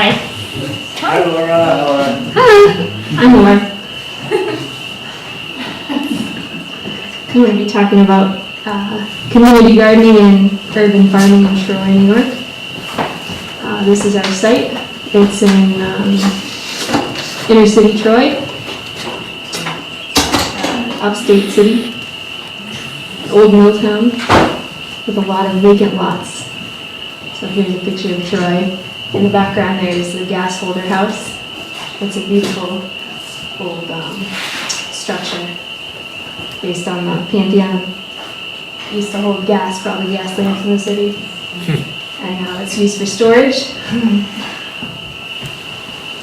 Hi. Hi, Laura. Hi. I'm Laura. I'm going to be talking about community gardening and urban farming in Troy, New York. This is our site. It's in inner city Troy, upstate city, old mill town with a lot of vacant lots. So here's a picture of Troy. In the background there is the gas holder house. It's a beautiful old structure based on the Pantheon. It used to hold gas for all the gas lamps in the city. And now it's used for storage.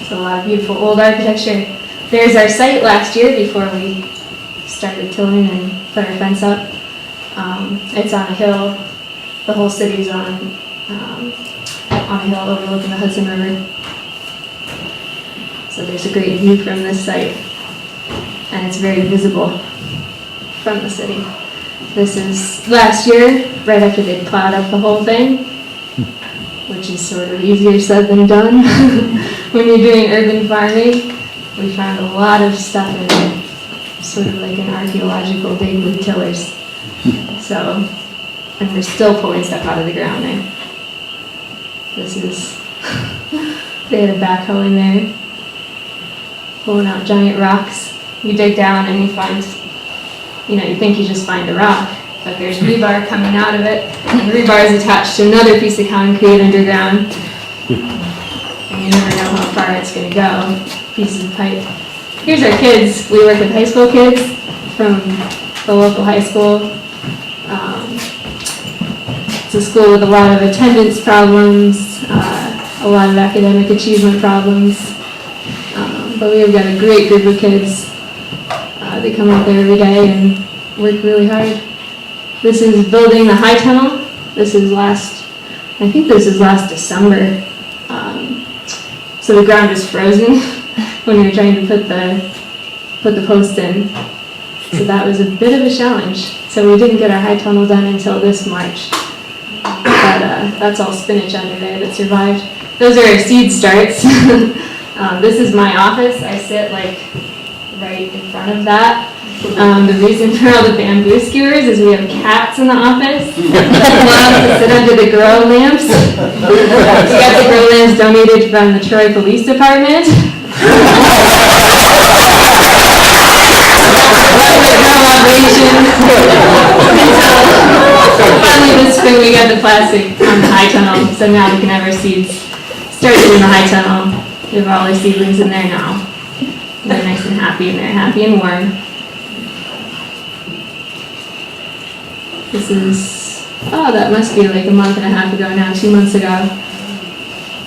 So a lot of beautiful old architecture. There's our site last year before we started tilling and put our fence up. It's on a hill. The whole city's on a hill overlooking the Hudson River. So there's a great view from this site, and it's very visible from the city. This is last year, right after they plowed up the whole thing, which is sort of easier said than done. When you're doing urban farming, we found a lot of stuff in there, sort of like an archaeological dig with tillers. So, and we're still pulling stuff out of the ground there. This is, they had a backhoe in there, pulling out giant rocks. You dig down and you find, you think you just find a rock, but there's rebar coming out of it. And the rebar is attached to another piece of concrete underground. And you never know how far it's going to go. Pieces of pipe. Here's our kids. We work with high school kids from the local high school. It's a school with a lot of attendance problems, a lot of academic achievement problems. But we've got a great group of kids. They come out there every day and work really hard. This is building the high tunnel. I think this is last December. So the ground is frozen when we were trying to put the post in. So that was a bit of a challenge. So we didn't get our high tunnel done until this March. But that's all spinach under there that survived. Those are our seed starts. This is my office. I sit right in front of that. The reason for all the bamboo skewers is we have cats in the office that love to sit under the grow lamps. We got the grow lamps donated from the Troy Police Department. Finally this spring we got the plastic on the high tunnel, so now we can have our seeds started in the high tunnel. We have all our seedlings in there now. They're nice and happy in there, happy and warm. This is, that must be like a month and a half ago now, 2 months ago.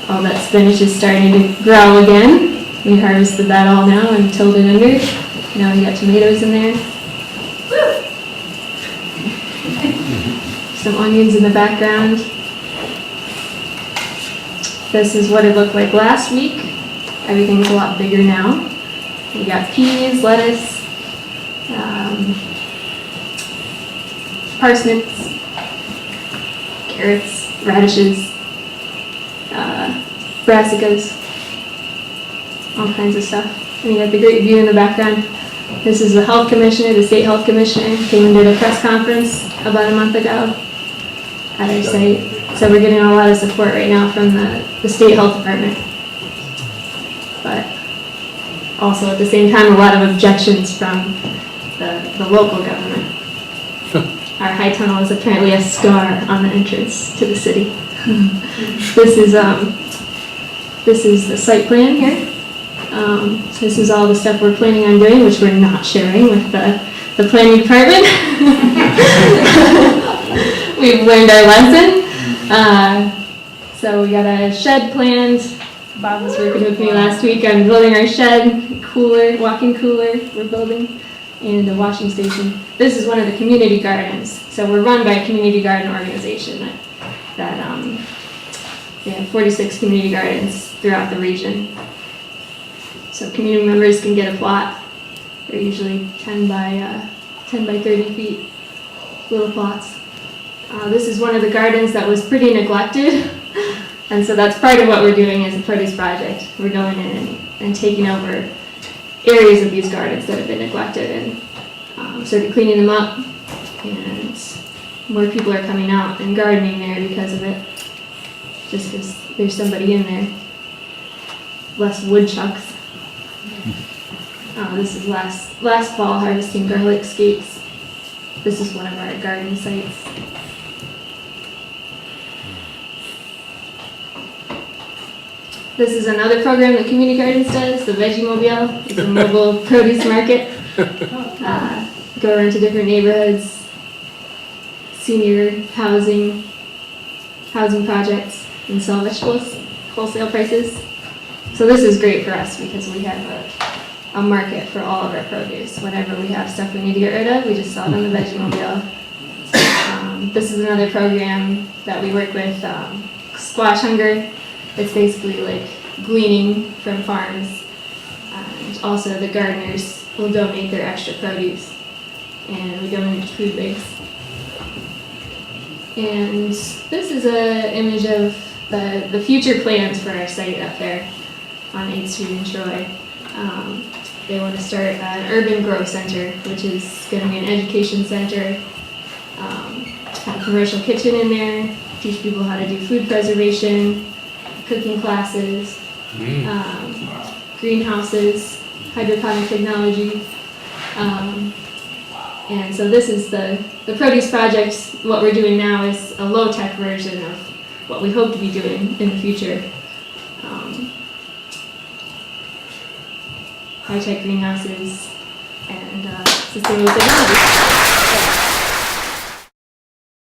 All that spinach is starting to grow again. We harvested that all now and tilled it under. Now we got tomatoes in there. Some onions in the background. This is what it looked like last week. Everything's a lot bigger now. We got peas, lettuce, parsnips, carrots, radishes, brassicas, all kinds of stuff. And you got the great view in the background. This is the health commissioner, the state health commissioner, came and did a press conference about a month ago at our site. So we're getting a lot of support right now from the state health department. But also at the same time, a lot of objections from the local government. Our high tunnel is apparently a scar on the entrance to the city. This is the site plan here. So this is all the stuff we're planning on doing, which we're not sharing with the planning department. We've learned our lesson. So we got a shed planned. Bob was working with me last week on building our shed, cooler, walk-in cooler we're building, and a washing station. This is one of the community gardens. So we're run by a community garden organization that they have 46 community gardens throughout the region. So community members can get a plot. They're usually 10 by 30 feet, little plots. This is one of the gardens that was pretty neglected And so that's part of what we're doing as a produce project. We're going in and taking over areas of these gardens that have been neglected and sort of cleaning them up. And more people are coming out and gardening there because of it. Just because there's somebody in there. Less woodchucks. This is last fall harvesting garlic scapes. This is one of our garden sites. This is another program that Community Gardens does, the Veggie Mobile. It's a mobile produce market. Go around to different neighborhoods, senior housing projects, and sell vegetables, wholesale prices. So this is great for us because we have a market for all of our produce. Whenever we have stuff we need to get rid of, we just sell it on the Veggie Mobile. This is another program that we work with, Squash Hunger. It's basically like gleaning from farms, and also the gardeners will donate their extra produce, and we donate to food banks. And this is an image of the future plans for our site up there on 8th Street in Troy. They want to start an urban grow center, which is going to be an education center, have a commercial kitchen in there, teach people how to do food preservation, cooking classes, greenhouses, hydroponic technology. And so this is the produce project. What we're doing now is a low-tech version of what we hope to be doing in the future. High-tech greenhouses and sustainable technology.